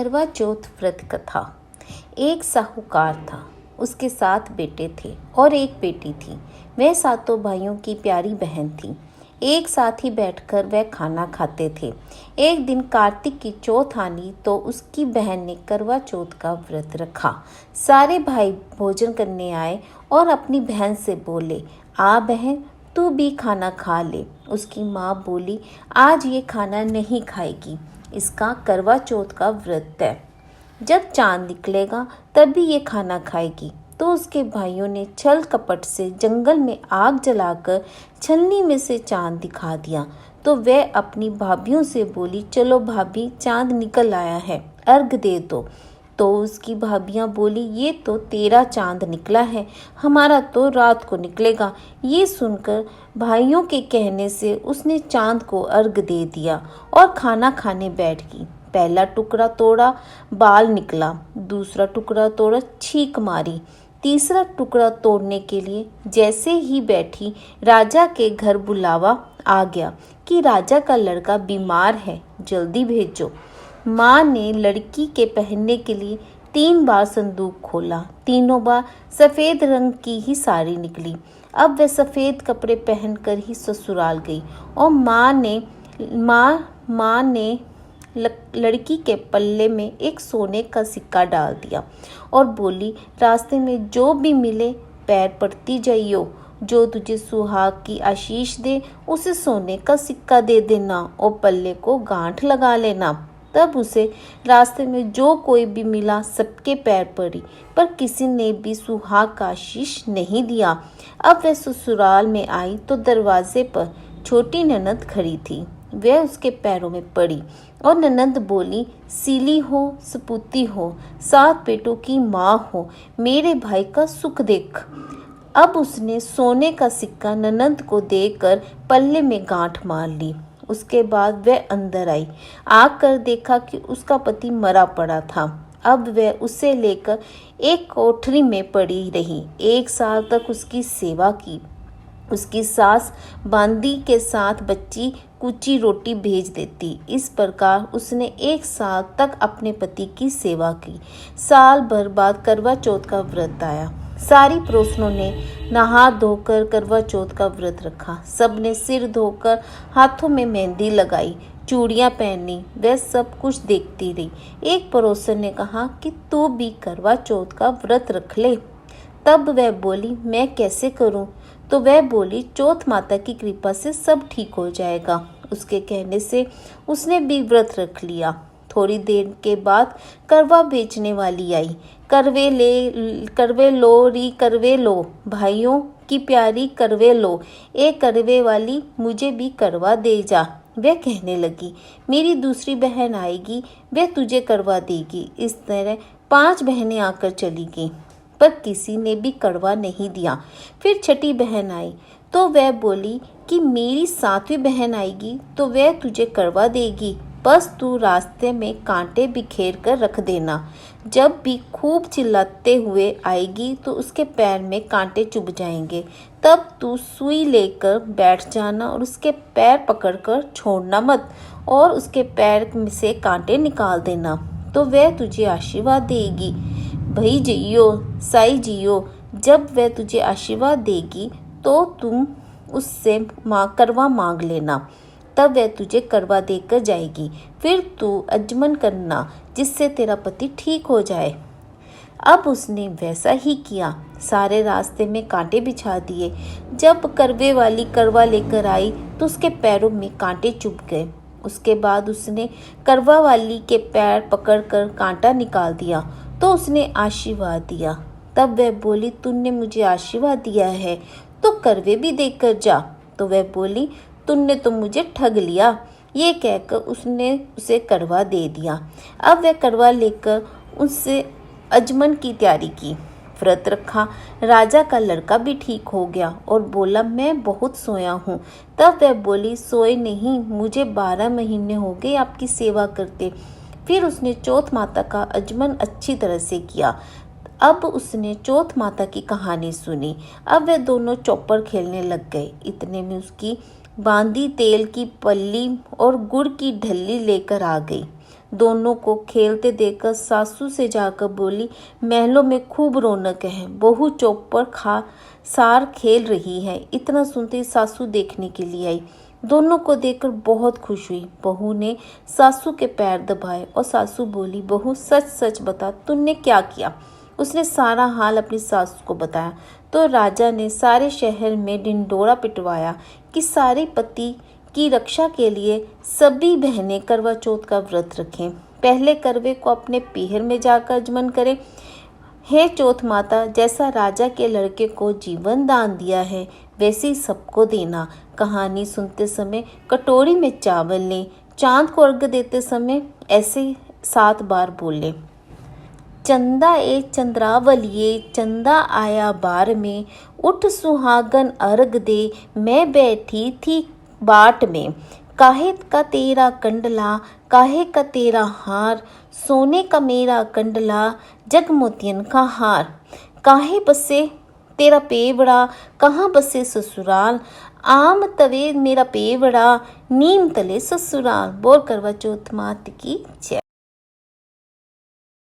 करवा चौथ व्रत कथा। एक साहूकार था, उसके 7 बेटे थे और एक बेटी थी। वह सातों भाइयों की प्यारी बहन थी। एक साथ ही बैठकर वह खाना खाते थे। एक दिन कार्तिक की चौथ आनी तो उसकी बहन ने करवा चौथ का व्रत रखा। सारे भाई भोजन करने आए और अपनी बहन से बोले, आ बहन, तू भी खाना खा ले। उसकी माँ बोली, आज ये खाना नहीं खाएगी, इसका करवा चौथ का व्रत है, जब चांद निकलेगा तभी ये खाना खाएगी। तो उसके भाइयों ने छल कपट से जंगल में आग जलाकर छलनी में से चांद दिखा दिया। तो वह अपनी भाभियों से बोली, चलो भाभी, चांद निकल आया है, अर्घ दे दो। तो उसकी भाभियां बोली, ये तो तेरा चांद निकला है, हमारा तो रात को निकलेगा। ये सुनकर भाइयों के कहने से उसने चांद को अर्घ दे दिया और खाना खाने बैठ गई। पहला टुकड़ा तोड़ा, बाल निकला। दूसरा टुकड़ा तोड़ा, छींक मारी। तीसरा टुकड़ा तोड़ने के लिए जैसे ही बैठी, राजा के घर बुलावा आ गया कि राजा का लड़का बीमार है, जल्दी भेजो। माँ ने लड़की के पहनने के लिए 3 बार संदूक खोला। तीनों बार सफ़ेद रंग की ही साड़ी निकली। अब वह सफ़ेद कपड़े पहनकर ही ससुराल गई और माँ ने लड़की के पल्ले में एक सोने का सिक्का डाल दिया और बोली, रास्ते में जो भी मिले पैर पड़ती जाइयो, जो तुझे सुहाग की आशीष दे उसे सोने का सिक्का दे देना और पल्ले को गांठ लगा लेना। तब उसे रास्ते में जो कोई भी मिला सबके पैर पड़ी, पर किसी ने भी सुहाग का आशीष नहीं दिया। अब वह ससुराल में आई तो दरवाजे पर छोटी ननद खड़ी थी। वह उसके पैरों में पड़ी और ननद बोली, सीली हो, सपूती हो, 7 बेटों की माँ हो, मेरे भाई का सुख देख। अब उसने सोने का सिक्का ननद को देकर पल्ले में गांठ मार ली। उसके बाद वह अंदर आई। आकर देखा कि उसका पति मरा पड़ा था। अब वह उसे लेकर एक कोठरी में पड़ी रही। 1 साल तक उसकी सेवा की। उसकी सास बांदी के साथ बच्ची कुची रोटी भेज देती। इस प्रकार उसने 1 साल तक अपने पति की सेवा की। साल भर बाद करवा चौथ का व्रत आया। सारी पड़ोसनों ने नहा धोकर करवा चौथ का व्रत रखा। सब ने सिर धोकर हाथों में मेहंदी लगाई, चूड़ियाँ पहनी। वह सब कुछ देखती रही। एक पड़ोसन ने कहा कि तू भी करवा चौथ का व्रत रख ले। तब वह बोली, मैं कैसे करूं? तो वह बोली, चौथ माता की कृपा से सब ठीक हो जाएगा। उसके कहने से उसने भी व्रत रख लिया। थोड़ी देर के बाद करवा बेचने वाली आई। करवे लो री, करवे लो, भाइयों की प्यारी करवे लो, एक करवे वाली मुझे भी करवा दे जा। वह कहने लगी, मेरी दूसरी बहन आएगी, वह तुझे करवा देगी। इस तरह 5 बहनें आकर चली गईं, पर किसी ने भी करवा नहीं दिया। फिर छठी बहन आई तो वह बोली कि मेरी 7वीं बहन आएगी तो वह तुझे करवा देगी, बस तू रास्ते में कांटे बिखेर कर रख देना। जब भी खूब चिल्लाते हुए आएगी तो उसके पैर में कांटे चुभ जाएंगे। तब तू सुई लेकर बैठ जाना और उसके पैर पकड़कर छोड़ना मत और उसके पैर से कांटे निकाल देना, तो वह तुझे आशीर्वाद देगी। भई जियो, साई जियो। जब वह तुझे आशीर्वाद देगी तो तुम उससे करवा मांग लेना, तब वह तुझे करवा देकर जाएगी। फिर तू अजमन करना जिससे तेरा पति ठीक हो जाए। अब उसने वैसा ही किया। सारे रास्ते में कांटे बिछा दिए। जब करवे वाली करवा लेकर आई तो उसके पैरों में कांटे चुभ गए। उसके बाद उसने करवा वाली के पैर पकड़कर कांटा निकाल दिया तो उसने आशीर्वाद दिया। तब वह बोली, तूने मुझे आशीर्वाद दिया है तो करवे भी देकर जा। तो वह बोली, तूने तो मुझे ठग लिया। ये कहकर उसने उसे करवा दे दिया। अब वह करवा लेकर उससे अजमन की तैयारी की। व्रत रखा। राजा का लड़का भी ठीक हो गया और बोला, मैं बहुत सोया हूँ। तब वह बोली, सोए नहीं, मुझे 12 महीने हो गए आपकी सेवा करते। फिर उसने चौथ माता का अजमन अच्छी तरह से किया। अब उसने चौथ माता की कहानी सुनी। अब वे दोनों चौपर खेलने लग गए। इतने में उसकी बांदी तेल की पल्ली और गुड़ की ढल्ली लेकर आ गई। दोनों को खेलते देखकर सासू से जाकर बोली, महलों में खूब रौनक है, बहू चौक पर सार खेल रही है। इतना सुनते ही सासू देखने के लिए आई। दोनों को देखकर बहुत खुश हुई। बहू ने सासू के पैर दबाए और सासू बोली, बहू सच सच बता, तुमने क्या किया। उसने सारा हाल अपनी सासू को बताया तो राजा ने सारे शहर में ढिंढोरा पिटवाया कि सारे पति की रक्षा के लिए सभी बहनें करवा चौथ का व्रत रखें। पहले करवे को अपने पीहर में जाकर आचमन करें। हे चौथ माता, जैसा राजा के लड़के को जीवन दान दिया है वैसे ही सबको देना। कहानी सुनते समय कटोरी में चावल लें। चांद को अर्घ्य देते समय ऐसे 7 बार बोलें। चंदा ए चंद्रावलिए, चंदा आया बार में, उठ सुहागन अर्घ दे, मैं बैठी थी बाट में। काहे का तेरा कंडला, काहे का तेरा हार, सोने का मेरा कंडला, जगमोतियन का हार। काहे बसे तेरा पेवड़ा, कहाँ बसे ससुराल, आम तवे मेरा पेवड़ा, नीम तले ससुराल। बोल करवा चौथ मात की जय।